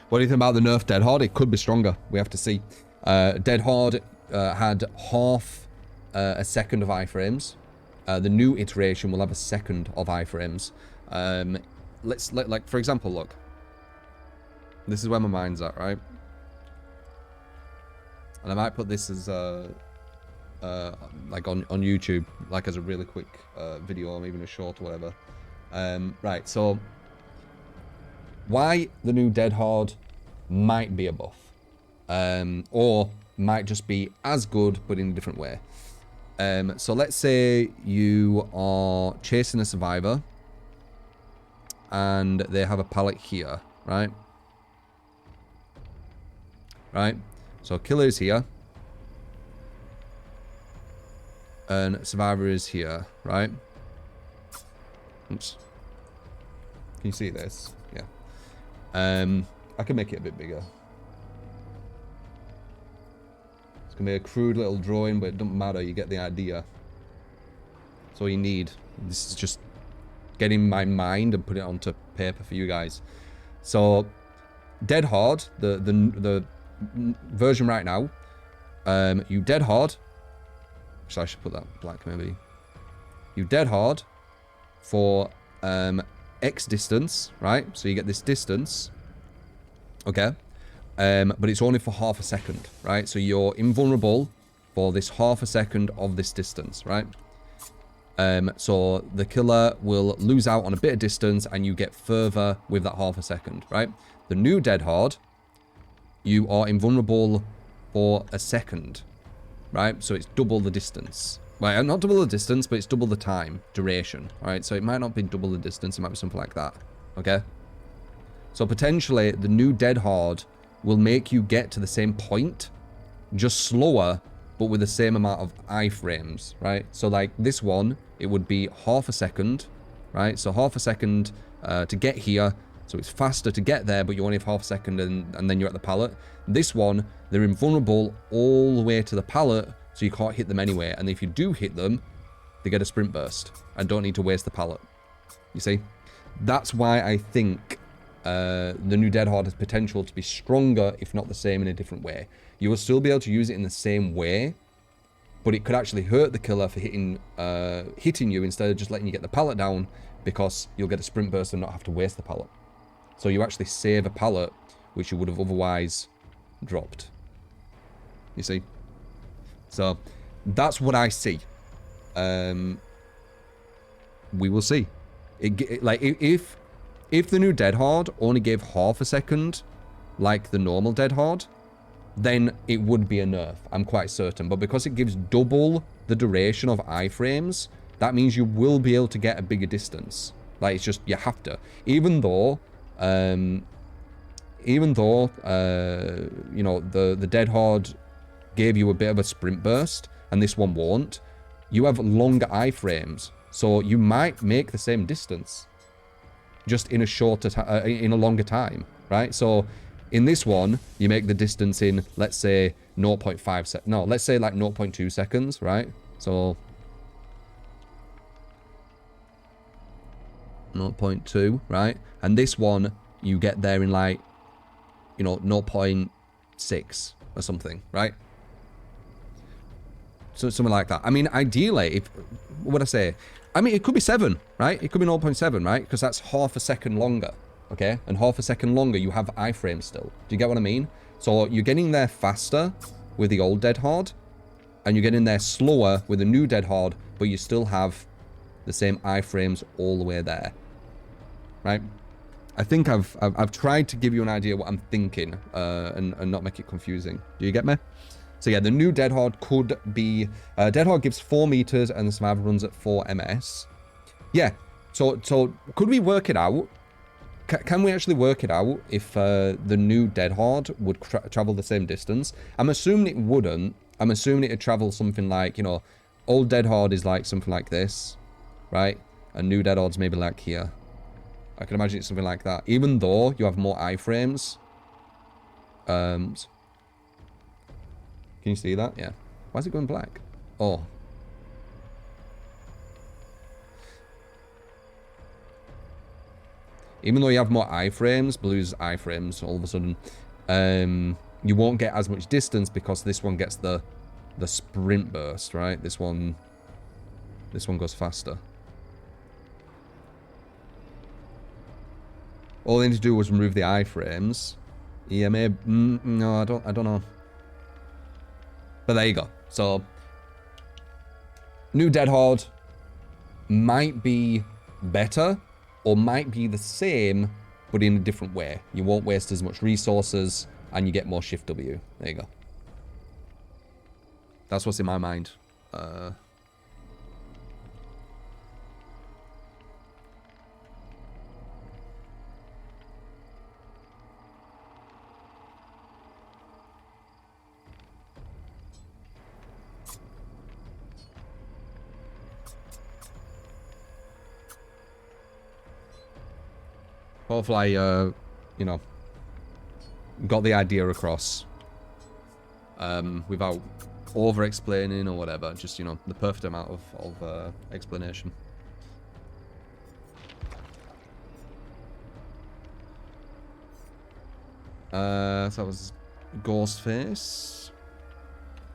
What do you think about the nerf Dead Hard? It could be stronger. We have to see. Dead Hard had half a second of iframes. The new iteration will have a second of iframes. Like, for example, look. This is where my mind's at, right? And I might put this as like on YouTube, like as a really quick video or even a short or whatever. Right, so why the new Dead Hard might be a buff, or might just be as good but in a different way. So let's say you are chasing a survivor and they have a pallet here, right? Right, so killer is here and survivor is here, right? Oops. Can you see this? Yeah. I can make it a bit bigger. It's gonna be a crude little drawing, but it doesn't matter, you get the idea. That's all you need. This is just getting my mind and put it onto paper for you guys. So Dead Hard, the version right now, you Dead Hard, actually I should put that black maybe. You Dead Hard for X distance, right? So you get this distance, okay? But it's only for half a second, right? So you're invulnerable for this half a second of this distance, right? So the killer will lose out on a bit of distance and you get further with that half a second, right? The new Dead Hard, you are invulnerable for a second, right? So it's double the distance. Well, not double the distance, but it's double the time duration, right? So it might not be double the distance, it might be something like that, okay? So potentially, the new Dead Hard will make you get to the same point, just slower, but with the same amount of iframes, right? So like this one, it would be half a second, right? So half a second to get here, so it's faster to get there, but you only have half a second and then you're at the pallet. This one, they're invulnerable all the way to the pallet, so you can't hit them anyway. And if you do hit them, they get a sprint burst and don't need to waste the pallet. You see? That's why I think the new Dead Hard has potential to be stronger, if not the same, in a different way. You will still be able to use it in the same way, but it could actually hurt the killer for hitting you instead of just letting you get the pallet down, because you'll get a sprint burst and not have to waste the pallet. So you actually save a pallet, which you would have otherwise dropped. You see? So that's what I see. We will see. Like if the new Dead Hard only gave half a second, like the normal Dead Hard, then it would be a nerf. I'm quite certain. But because it gives double the duration of iframes, that means you will be able to get a bigger distance. Like it's just you have to. Even though you know, the Dead Hard gave you a bit of a sprint burst, and this one won't, you have longer iframes, so you might make the same distance, just in a in a longer time, right? So in this one, you make the distance in, let's say, 0.5 seconds. No, let's say like 0.2 seconds, right? So 0.2, right? And this one, you get there in like, you know, 0.6 or something, right? So something like that. I mean, ideally, what would I say? I mean, it could be 7, right? It could be 0.7, right? Because that's half a second longer, okay? And half a second longer, you have iframes still. Do you get what I mean? So you're getting there faster with the old Dead Hard, and you're getting there slower with the new Dead Hard, but you still have the same iframes all the way there, right? I think I've tried to give you an idea what I'm thinking, and not make it confusing. Do you get me? So yeah, the new Dead Hard could be... Dead Hard gives 4 meters and the survivor runs at 4 ms. Yeah, so could we work it out? Can we actually work it out if the new Dead Hard would travel the same distance? I'm assuming it wouldn't. I'm assuming it'd travel something like, you know, old Dead Hard is like something like this, right? And new Dead Hard's maybe like here. I can imagine it's something like that. Even though you have more iframes. Can you see that? Yeah. Why is it going black? Oh. Even though you have more iframes, blue's iframes, all of a sudden, you won't get as much distance because this one gets the sprint burst, right? This one goes faster. All they need to do was remove the iframes. Yeah, maybe. No, I don't know. But there you go. So, new Dead Horde might be better or might be the same, but in a different way. You won't waste as much resources and you get more Shift W. There you go. That's what's in my mind. Hopefully, you know, got the idea across without over-explaining or whatever. Just, you know, the perfect amount of explanation. So that was Ghostface.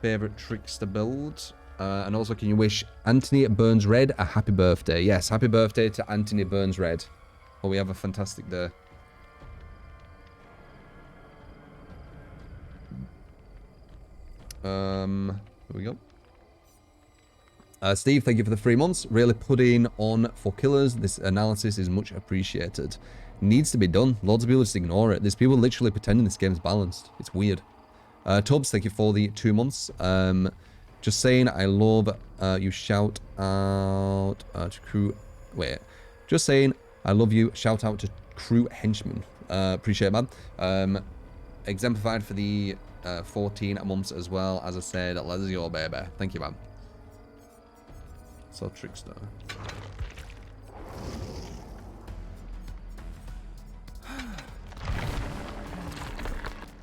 Favorite trickster build. And also, can you wish Anthony Burns Red a happy birthday? Yes, happy birthday to Anthony Burns Red. Oh, we have a fantastic day. Here we go. Steve, thank you for the 3 months. Really putting on for killers. This analysis is much appreciated. Needs to be done. Loads of people just ignore it. There's people literally pretending this game's balanced. It's weird. Tubbs, thank you for the 2 months. Just saying, I love you shout out to crew. Wait. Just saying, I love you. Shout out to crew henchmen. Appreciate it, man. Exemplified for the 14 months as well. As I said, let's go, baby. Thank you, man. So, trickster.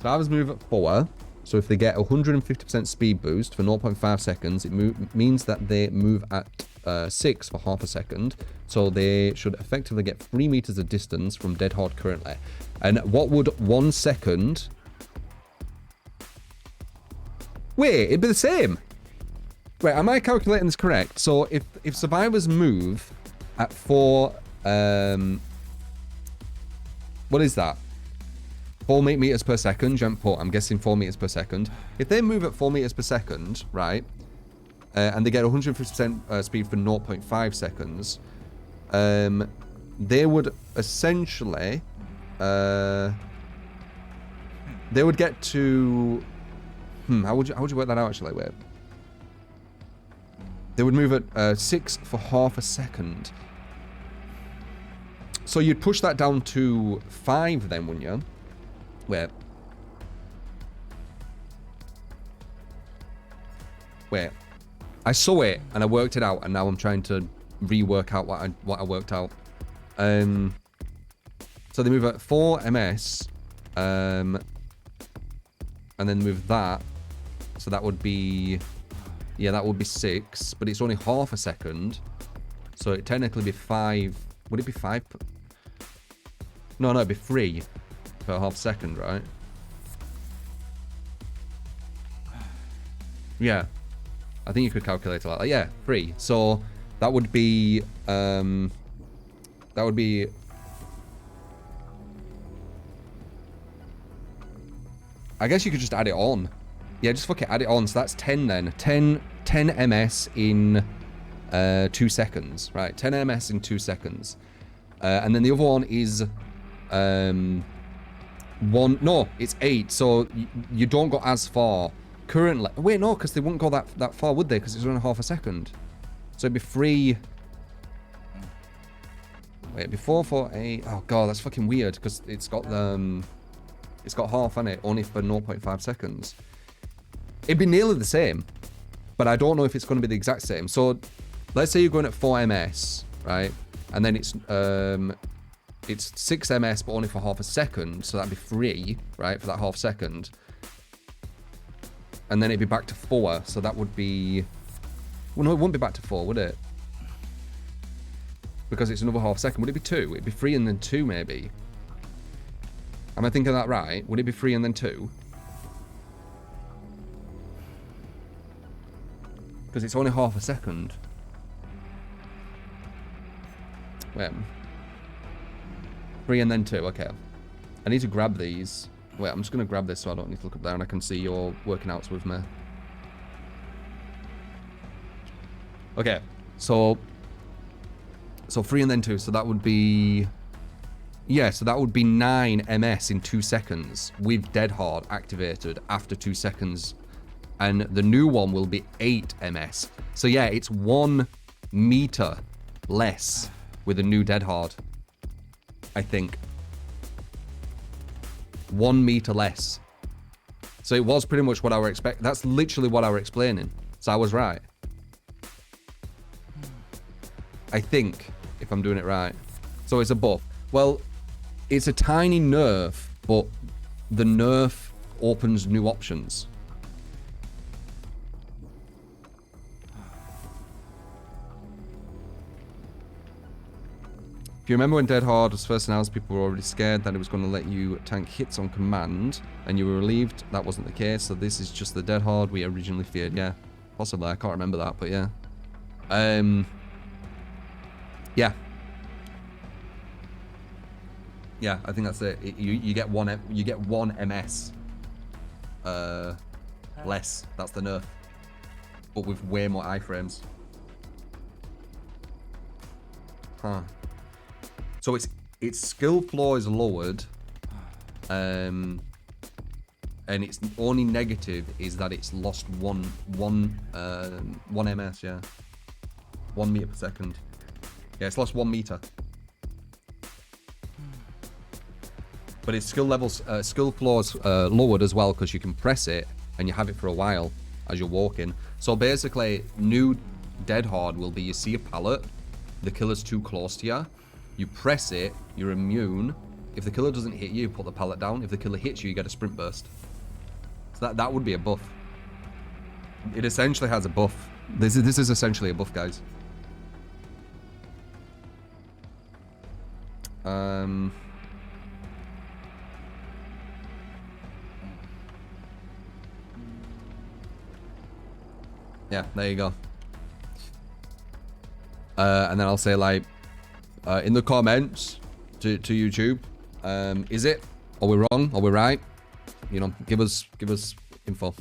Drivers move at 4. So if they get 150% speed boost for 0.5 seconds, it means that they move at 6 for half a second. So they should effectively get 3 meters of distance from Dead Horde currently. And what would 1 second... Wait, it'd be the same. Wait, am I calculating this correct? So if survivors move at 4... what is that? 4 meters per second, jump put. I'm guessing 4 meters per second. If they move at 4 meters per second, right, and they get 150% speed for 0.5 seconds, they would essentially, they would get to, how would you work that out actually? Wait. They would move at 6 for half a second. So you'd push that down to 5 then, wouldn't you? Wait. I saw it and I worked it out, and now I'm trying to rework out what I worked out. So they move at 4 ms, and then move that. So that would be, yeah, that would be 6, but it's only half a second. So it'd technically be 5. Would it be 5? No, it'd be 3. Per half second, right? Yeah, I think you could calculate it like that. Yeah, 3. So that would be I guess you could just add it on. Yeah, just fuck it, add it on. So that's 10 then. 10 ms in 2 seconds, right? 10 ms in 2 seconds. And then the other one is no, it's 8, so you don't go as far currently. Wait, no, because they wouldn't go that far, would they? Because it's only half a second. So it'd be 3. Wait, it'd be 4 for 8. Oh god, that's fucking weird, because it's got half on it, only for 0.5 seconds. It'd be nearly the same, but I don't know if it's going to be the exact same. So let's say you're going at 4 ms, right? And then it's 6 ms, but only for half a second. So that'd be 3, right, for that half second. And then it'd be back to 4. So that would be... Well, no, it wouldn't be back to 4, would it? because it's another half second. Would it be 2? It'd be 3 and then 2 maybe. Am I thinking that right? Would it be 3 and then 2? Because it's only half a second. Wait. 3 and then 2, okay. I need to grab these. Wait, I'm just going to grab this so I don't need to look up there and I can see your working outs with me. Okay, so 3 and then 2, so that would be... Yeah, so that would be 9 MS in 2 seconds with Dead Hard activated after 2 seconds. And the new one will be 8 MS. So yeah, it's 1 meter less with a new Dead Hard, I think. 1 meter less. So it was pretty much what I were expecting. That's literally what I were explaining. So I was right. I think, if I'm doing it right. So it's a buff. Well, it's a tiny nerf, but the nerf opens new options. If you remember when Dead Hard was first announced, people were already scared that it was going to let you tank hits on command, and you were relieved that wasn't the case, so this is just the Dead Hard we originally feared. Yeah, possibly. I can't remember that, but yeah. Yeah. Yeah, I think that's it. You get one MS less. That's the nerf, but with way more iframes. Huh. So its skill floor is lowered, and its only negative is that it's lost one MS. Yeah, 1 meter per second. Yeah, it's lost 1 meter. But its skill floor's lowered as well because you can press it and you have it for a while as you're walking. So basically, new Dead Hard will be you see a pallet, the killer's too close to you, you press it, you're immune. If the killer doesn't hit you, put the pallet down. If the killer hits you, you get a sprint burst. So that would be a buff. It essentially has a buff. This is essentially a buff, guys. Yeah, there you go. And then I'll say like, in the comments to YouTube, is it? Are we wrong? Are we right? You know, give us info.